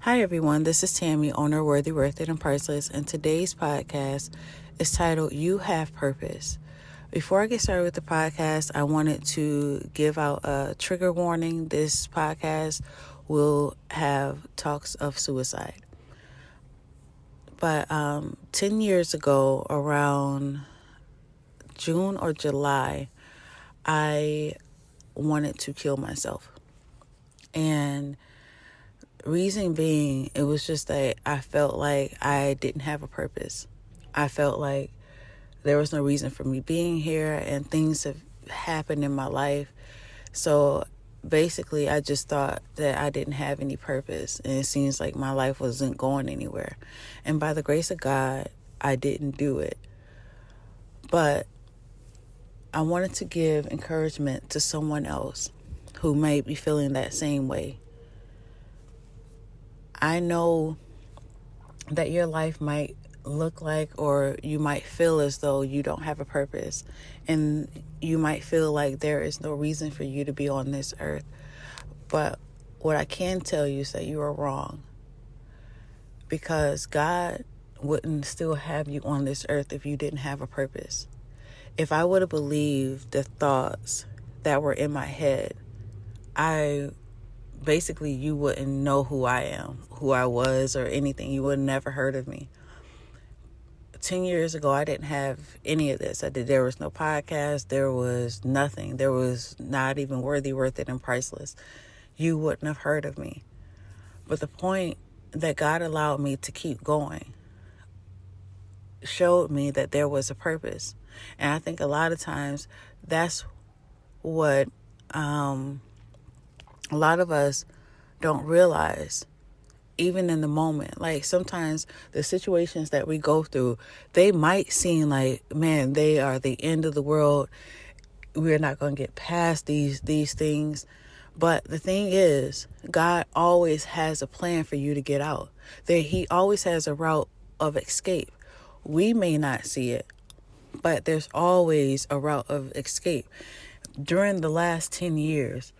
Hi everyone, this is Tammy, owner of Worthy, Worth It, and Priceless, and today's podcast is titled You Have Purpose. Before I get started with the podcast, I wanted to give out a trigger warning. This podcast will have talks of suicide. But 10 years ago, around June or July, I wanted to kill myself. And reason being, it was just that I felt like I didn't have a purpose. I felt like there was no reason for me being here, and things have happened in my life. So basically, I just thought that I didn't have any purpose, and it seems like my life wasn't going anywhere. And by the grace of God, I didn't do it. But I wanted to give encouragement to someone else who may be feeling that same way. I know that your life might look like, or you might feel as though you don't have a purpose, and you might feel like there is no reason for you to be on this earth. But what I can tell you is that you are wrong, because God wouldn't still have you on this earth if you didn't have a purpose. If I would have believed the thoughts that were in my head, you wouldn't know who I am, who I was, or anything. You would have never heard of me. 10 years ago, I didn't have any of this. There was no podcast. There was nothing. There was not even Worthy, Worth It, and Priceless. You wouldn't have heard of me. But the point that God allowed me to keep going showed me that there was a purpose. And I think a lot of times that's what a lot of us don't realize, even in the moment. Like, sometimes the situations that we go through, they might seem like, man, they are the end of the world. We're not going to get past these things. But the thing is, God always has a plan for you to get out. He always has a route of escape. We may not see it, but there's always a route of escape. During the last 10 years,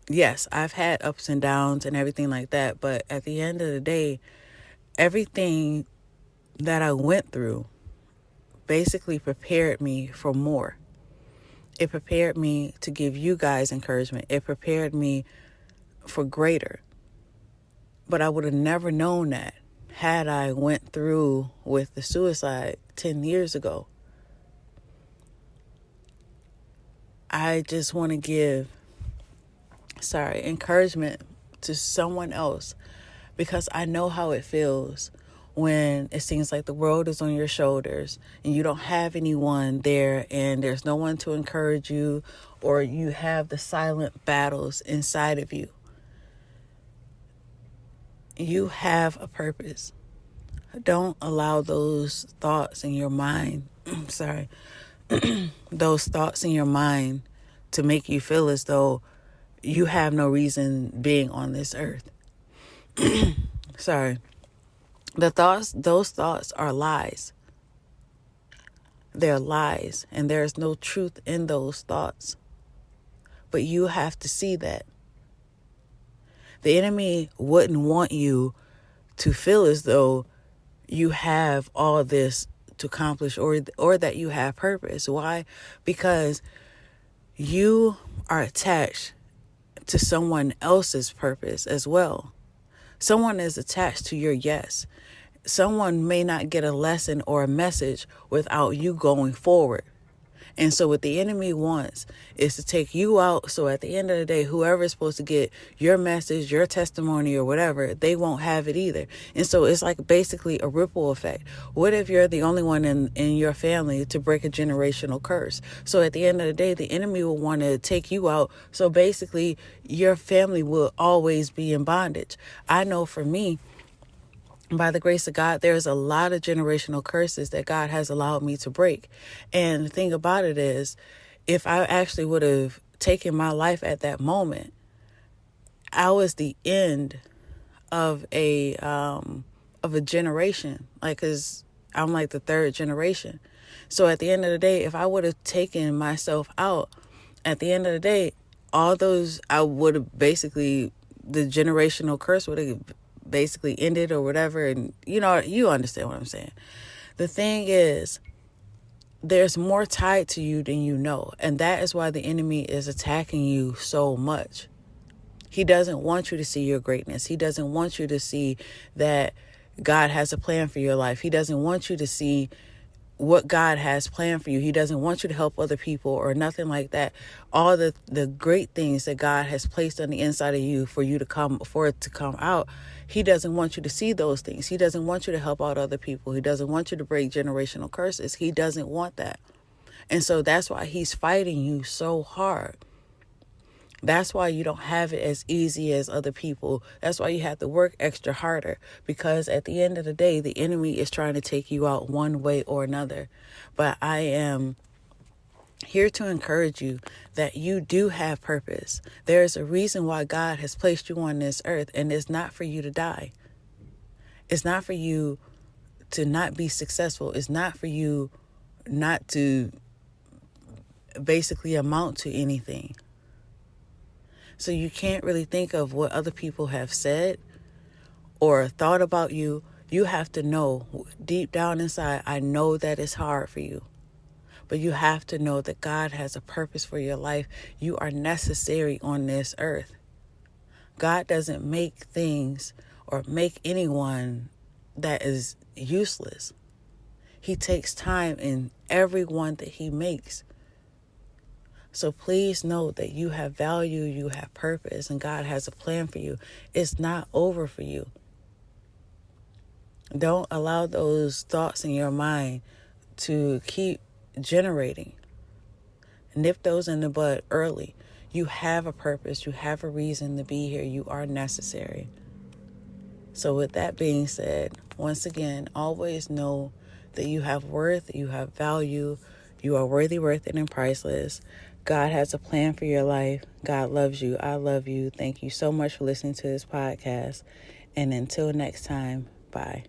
yes, I've had ups and downs and everything like that, but at the end of the day, everything that I went through basically prepared me for more. It prepared me to give you guys encouragement. It prepared me for greater. But I would have never known that had I went through with the suicide 10 years ago. I just want to give encouragement to someone else, because I know how it feels when it seems like the world is on your shoulders and you don't have anyone there, and there's no one to encourage you, or you have the silent battles inside of you. You have a purpose. Don't allow those thoughts in your mind, those thoughts in your mind to make you feel as though you have no reason being on this earth. Those thoughts are lies. They're lies, and there's no truth in those thoughts. But you have to see that. The enemy wouldn't want you to feel as though you have all this to accomplish, or that you have purpose. Why? Because you are attached to someone else's purpose as well. Someone is attached to your yes. Someone may not get a lesson or a message without you going forward. And so what the enemy wants is to take you out. So at the end of the day, whoever is supposed to get your message, your testimony, or whatever, they won't have it either. And so it's like basically a ripple effect. What if you're the only one in your family to break a generational curse? So at the end of the day, the enemy will want to take you out. So basically, your family will always be in bondage. I know for me, by the grace of God, there's a lot of generational curses that God has allowed me to break. And the thing about it is, if I actually would have taken my life at that moment, I was the end of a generation. Like, 'cause I'm like the third generation. So at the end of the day, if I would have taken myself out, at the end of the day, all those, I would have basically, the generational curse would have basically ended or whatever. And you understand what I'm saying. The thing is, there's more tied to you than you know. And that is why the enemy is attacking you so much. He doesn't want you to see your greatness. He doesn't want you to see that God has a plan for your life. He doesn't want you to see what God has planned for you. He doesn't want you to help other people or nothing like that. All the great things that God has placed on the inside of you for it to come out. He doesn't want you to see those things. He doesn't want you to help out other people. He doesn't want you to break generational curses. He doesn't want that. And so that's why he's fighting you so hard. That's why you don't have it as easy as other people. That's why you have to work extra harder, because at the end of the day, the enemy is trying to take you out one way or another. But I am here to encourage you that you do have purpose. There is a reason why God has placed you on this earth, and it's not for you to die. It's not for you to not be successful. It's not for you not to basically amount to anything. So you can't really think of what other people have said or thought about you. You have to know deep down inside, I know that it's hard for you. But you have to know that God has a purpose for your life. You are necessary on this earth. God doesn't make things or make anyone that is useless. He takes time in everyone that he makes. So please know that you have value, you have purpose, and God has a plan for you. It's not over for you. Don't allow those thoughts in your mind to keep generating. Nip those in the bud early. You have a purpose. You have a reason to be here. You are necessary. So with that being said, once again, always know that you have worth, you have value, you are worthy, worth it, and priceless. God has a plan for your life. God loves you. I love you. Thank you so much for listening to this podcast. And until next time, bye.